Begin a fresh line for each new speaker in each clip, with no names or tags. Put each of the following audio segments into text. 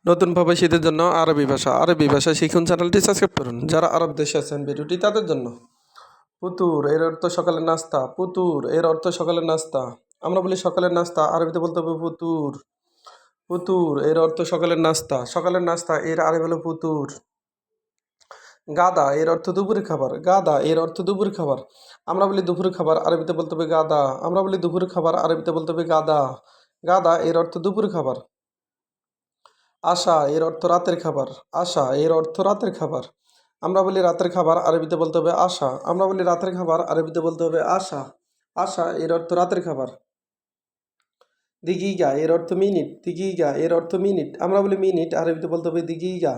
নতুন প্রবাসীদের জন্য আরবি ভাষা শিখুন চ্যানেলটি সাবস্ক্রাইব করুন। যারা আরব দেশে আছেন ভিডিওটি তাদের জন্য। ফুতুর এর অর্থ সকালের নাস্তা। ফুতুর এর অর্থ সকালের নাস্তা। আমরা বলি সকালের নাস্তা, আরবিতে বলতে হবে ফুতুর। ফুতুর এর অর্থ সকালের নাস্তা। সকালের নাস্তা এর আরবি হলো ফুতুর। গাদা এর অর্থ দুপুরের খাবার। গাদা এর অর্থ দুপুরের খাবার। আমরা বলি দুপুরের খাবার, আরবিতে বলতে হবে গাদা। আমরা বলি দুপুরের খাবার, আরবিতে বলতে হবে গাদা। গাদা এর অর্থ দুপুরের খাবার। আশা এর অর্থ রাতের খাবার। আশা এর অর্থ রাতের খাবার। আমরা বলি রাতের খাবার, আরবিতে বলতে হবে আশা। আমরা বলি রাতের খাবার, আরবিতে বলতে হবে আশা। আশা এর অর্থ রাতের খাবার। দিগিগা এর অর্থ মিনিট। দিগিগা এর অর্থ মিনিট। আমরা বলি মিনিট, আরবিতে বলতে হবে দিগিগা।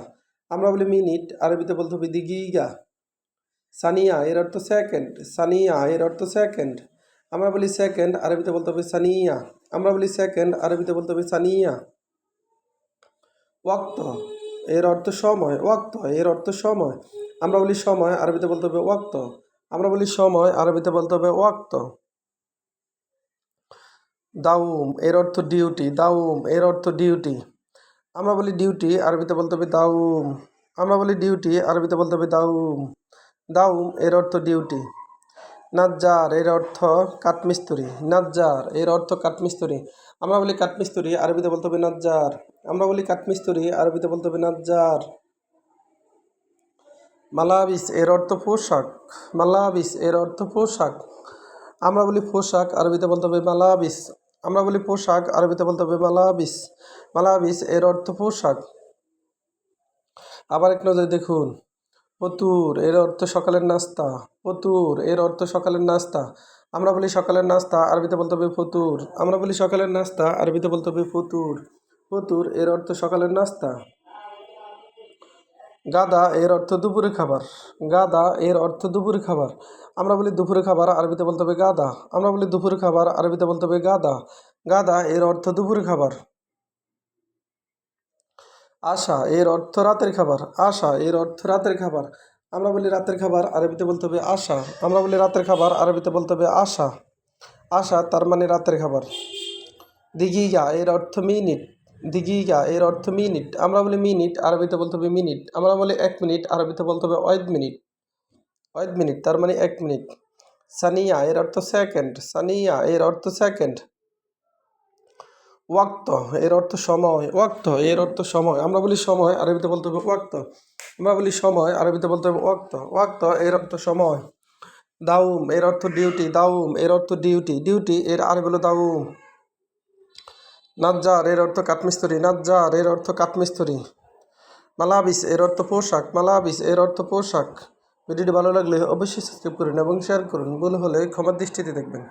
আমরা বলি মিনিট, আরবিতে বলতে হবে দিগিগা। সানিয়া এর অর্থ সেকেন্ড। সানিয়া এর অর্থ সেকেন্ড। আমরা বলি সেকেন্ড, আরবিতে বলতে হবে সানিয়া। আমরা বলি সেকেন্ড, আরবিতে বলতে হবে সানিয়া। ওয়াক্ত এর অর্থ সময়। ওয়াক্ত এর অর্থ সময়। আমরা বলি সময়, আরবিতে বলতে হবে ওয়াক্ত। আমরা বলি সময়, আরবিতে বলতে হবে ওয়াক্ত। দাউম এর অর্থ ডিউটি। দাউম এর অর্থ ডিউটি। আমরা বলি ডিউটি, আরবিতে বলতে হবে দাউম। আমরা বলি ডিউটি, আরবিতে বলতে হবে দাউম। দাউম এর অর্থ ডিউটি। নাজ্জার এর অর্থ কাঠমিস্ত্রি। নাজ্জার এর অর্থ কাঠমিস্ত্রি। আমরা বলি কাঠমিস্ত্রি, আরবিতে বলতে হবে নাজ্জার। আমরা বলি কাঠমিস্ত্রি, আরবিতে বলতে হবে নাজ্জার। মালাবিস এর অর্থ পোশাক। মালাবিস এর অর্থ পোশাক। আমরা বলি পোশাক, আরবিতে বলতে হবে মালাবিস। আমরা বলি পোশাক, আরবিতে বলতে হবে মালাবিস। মালাবিস এর অর্থ পোশাক। আবার এক নজরে দেখুন। ফতুর এর অর্থ সকালের নাস্তা। ফতুর এর অর্থ সকালের নাস্তা। আমরা বলি সকালের নাস্তা, আরবিতে বলতে হবে ফতুর। আমরা বলি সকালের নাস্তা, আরবিতে বলতে হবে ফতুর। ফতুর এর অর্থ সকালের নাস্তা। গাদা এর অর্থ দুপুরে খাবার। গাদা এর অর্থ দুপুরে খাবার। আমরা বলি দুপুরে খাবার, আরবিতে বলতে হবে গাদা। আমরা বলি দুপুরে খাবার, আরবিতে বলতে হবে গাদা। গাদা এর অর্থ দুপুরে খাবার। আশা এর অর্থ রাতের খাবার। আশা এর অর্থ রাতের খাবার। আমরা বলি রাতের খাবার, আরবিতে বলতে হবে আশা। আমরা বলি রাতের খাবার, আরবিতে বলতে হবে আশা। আশা তার মানে রাতের খাবার। দিগিগা এর অর্থ মিনিট। দিগিগা এর অর্থ মিনিট। আমরা বলি মিনিট, আরবিতে বলতে হবে মিনিট। আমরা বলি 1 মিনিট, আরবিতে বলতে হবে ওয়াইদ মিনিট। ওয়াইদ মিনিট তার মানে 1 মিনিট। সানিয়া এর অর্থ সেকেন্ড। সানিয়া এর অর্থ সেকেন্ড। ওয়াক্ত এর অর্থ সময়। ওয়াক্ত এর অর্থ সময়। আমরা বলি সময়, আরবিতে বলতে হবে ওয়াক্ত। আমরা বলি সময়, আরবিতে বলতে হবে ওয়াক্ত। ওয়াক্ত এর অর্থ সময়। দাউম এর অর্থ ডিউটি। দাউম এর অর্থ ডিউটি। ডিউটি এর আরবি হলো দাউম। নাজ্জার এর অর্থ কাঠমিস্ত্রি। নাজ্জার এর অর্থ কাঠমিস্ত্রি। মালাবিস এর অর্থ পোশাক। মালাবিস এর অর্থ পোশাক। ভিডিওটি ভালো লাগলে অবশ্যই সাবস্ক্রাইব করুন এবং শেয়ার করুন। ভুল হলে ক্ষমার দৃষ্টিতে দেখবেন।